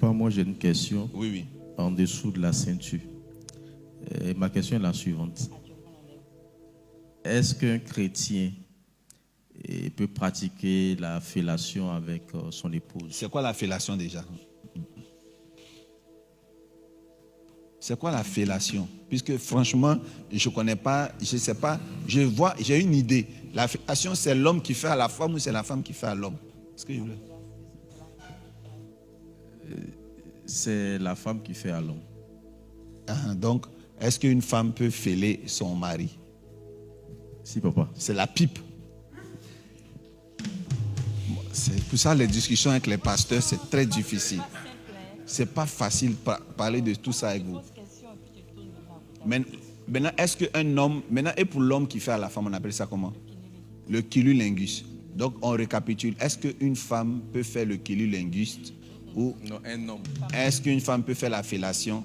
Papa, moi j'ai une question. Oui. En dessous de la ceinture. Et ma question est la suivante. Est-ce qu'un chrétien peut pratiquer la fellation avec son épouse? C'est quoi la fellation déjà? C'est quoi la fellation? Puisque franchement, je ne connais pas, je ne sais pas, j'ai une idée. La fellation, c'est l'homme qui fait à la femme ou c'est la femme qui fait à l'homme? Est-ce que je voulais? C'est la femme qui fait à l'homme. Donc, est-ce qu'une femme peut fêler son mari? Si, papa. C'est la pipe. C'est pour ça les discussions avec les pasteurs, c'est très difficile. C'est pas facile de parler de tout ça avec vous. Maintenant, est-ce qu'un homme, et pour l'homme qui fait à la femme, on appelle ça comment? Le cunnilingus. Donc, on récapitule. Est-ce qu'une femme peut faire le cunnilingus ou non, un homme. Est-ce qu'une femme peut faire la fellation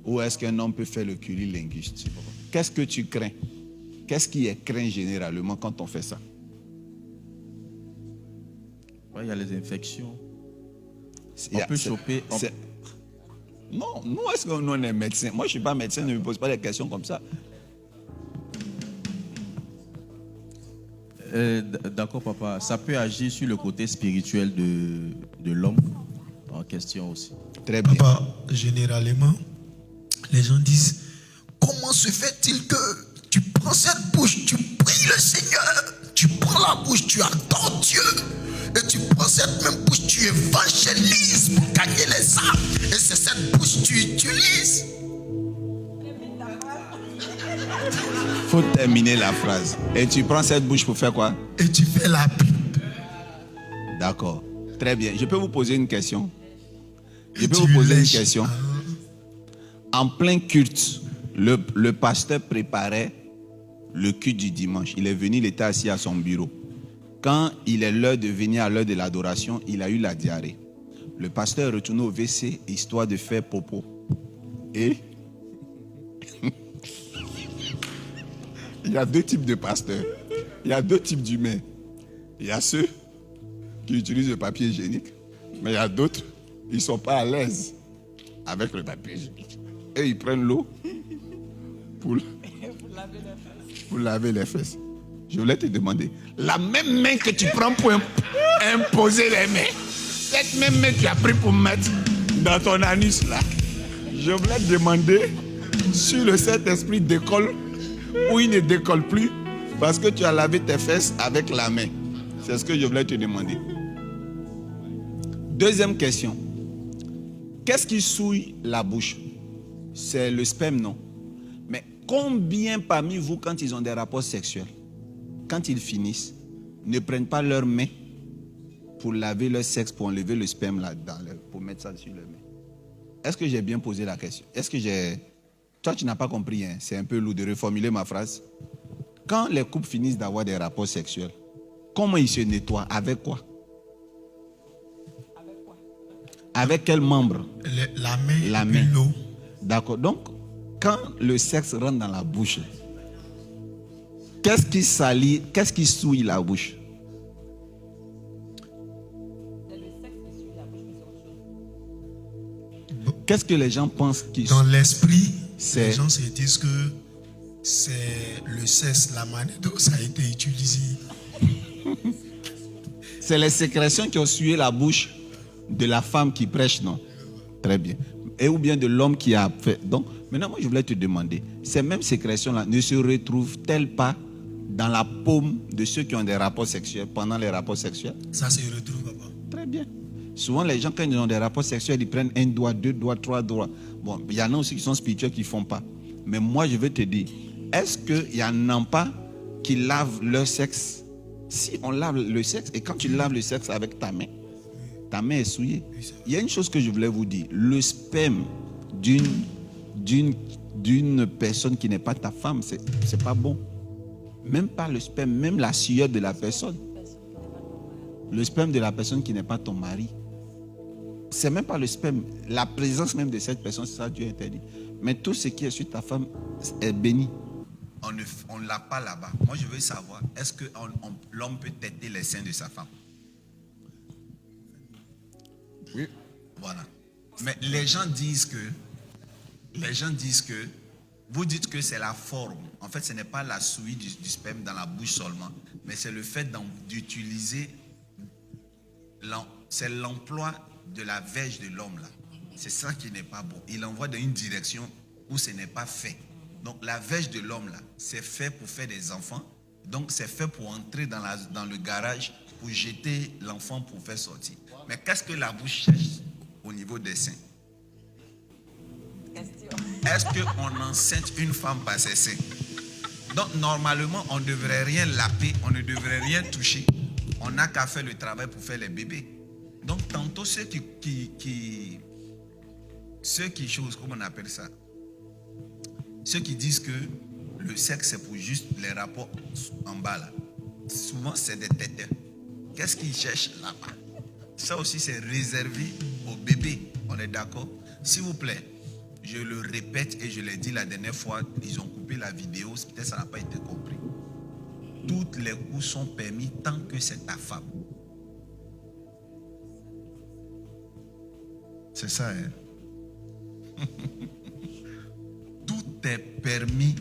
ou est-ce qu'un homme peut faire le cunnilingus? Qu'est-ce que tu crains? Qu'est-ce qui est craint généralement quand on fait ça? Il y a les infections. On peut choper. Non, nous, est-ce que nous, on est médecin? Moi, je ne suis pas médecin, ne me pose pas des questions comme ça. D'accord, papa. Ça peut agir sur le côté spirituel de l'homme en question aussi. Très bien. Papa, généralement, les gens disent, comment se fait-il que tu prends cette bouche, tu pries le Seigneur, tu prends la bouche, tu adores Dieu, et tu prends cette même bouche, tu évangélises pour gagner les âmes, et c'est cette bouche que tu utilises. Il faut terminer la phrase. Et tu prends cette bouche pour faire quoi? Et tu fais la pipe. D'accord. Très bien. Je peux vous poser une question? En plein culte, le pasteur préparait le culte du dimanche. Il est venu, il était assis à son bureau. Quand il est l'heure de venir à l'heure de l'adoration, il a eu la diarrhée. Le pasteur est retourné au WC histoire de faire popo. Et il y a deux types de pasteurs. Il y a deux types d'humains. Il y a ceux qui utilisent le papier hygiénique, mais il y a d'autres, ils ne sont pas à l'aise avec le papier hygiénique. Et ils prennent l'eau pour laver les fesses. Je voulais te demander, la même main que tu prends pour imposer les mains, cette même main que tu as pris pour mettre dans ton anus là, je voulais te demander si le Saint-Esprit décolle ou il ne décolle plus parce que tu as lavé tes fesses avec la main. C'est ce que je voulais te demander. Deuxième question. Qu'est-ce qui souille la bouche? C'est le sperme, non? Mais combien parmi vous, quand ils ont des rapports sexuels, quand ils finissent, ne prennent pas leurs mains pour laver leur sexe, pour enlever le sperme là, pour mettre ça sur leurs mains? Est-ce que j'ai bien posé la question? Est-ce que j'ai... Toi, tu n'as pas compris, hein? C'est un peu lourd de reformuler ma phrase. Quand les couples finissent d'avoir des rapports sexuels, comment ils se nettoient? Avec quoi? Avec quel membre? La main. L'eau. D'accord. Donc, quand le sexe rentre dans la bouche, qu'est-ce qui salit, qu'est-ce qui souille la bouche? Qu'est-ce que les gens pensent qui dans l'esprit, les gens se disent que c'est le sexe, la manière dont ça a été utilisé. C'est les sécrétions qui ont souillé la bouche de la femme qui prêche, non? Très bien. Et ou bien de l'homme qui a fait. Donc, maintenant, moi, je voulais te demander, ces mêmes sécrétions-là ne se retrouvent-elles pas dans la paume de ceux qui ont des rapports sexuels pendant les rapports sexuels? Ça se retrouve, papa. Très bien. Souvent, les gens, quand ils ont des rapports sexuels, ils prennent un doigt, deux doigts, trois doigts. Bon, il y en a aussi qui sont spirituels qui ne font pas. Mais moi, je veux te dire, est-ce qu'il y en a pas qui lavent leur sexe? Si on lave le sexe, et quand tu laves le sexe avec ta main est souillée. Il y a une chose que je voulais vous dire. Le sperme d'une personne qui n'est pas ta femme, c'est pas bon. Même pas le sperme, même la sueur de la personne. Le sperme de la personne qui n'est pas ton mari. C'est même pas le sperme. La présence même de cette personne, c'est ça Dieu interdit. Mais tout ce qui est sur ta femme est béni. On ne l'a pas là-bas. Moi, je veux savoir, est-ce que l'homme peut têter les seins de sa femme? Oui. Voilà. Mais les gens disent que, vous dites que c'est la forme. En fait, ce n'est pas la souille du sperme dans la bouche seulement, mais c'est le fait d'utiliser, c'est l'emploi de la verge de l'homme là. C'est ça qui n'est pas bon. Il envoie dans une direction où ce n'est pas fait. Donc la verge de l'homme là, c'est fait pour faire des enfants. Donc c'est fait pour entrer dans le garage, pour jeter l'enfant pour faire sortir. Mais qu'est-ce que la bouche cherche au niveau des seins? Est-ce qu'on enceinte une femme par ses seins? Donc normalement, on ne devrait rien laper, on ne devrait rien toucher. On n'a qu'à faire le travail pour faire les bébés. Donc tantôt ceux qui chose, comment on appelle ça? Ceux qui disent que le sexe c'est pour juste les rapports en bas là. Souvent c'est des têteurs. Qu'est-ce qu'ils cherchent là-bas? Ça aussi c'est réservé aux bébés. On est d'accord? S'il vous plaît, je le répète et je l'ai dit la dernière fois, ils ont coupé la vidéo, peut-être ça n'a pas été compris. Toutes les coups sont permis tant que c'est ta femme. C'est ça, hein? Tout est permis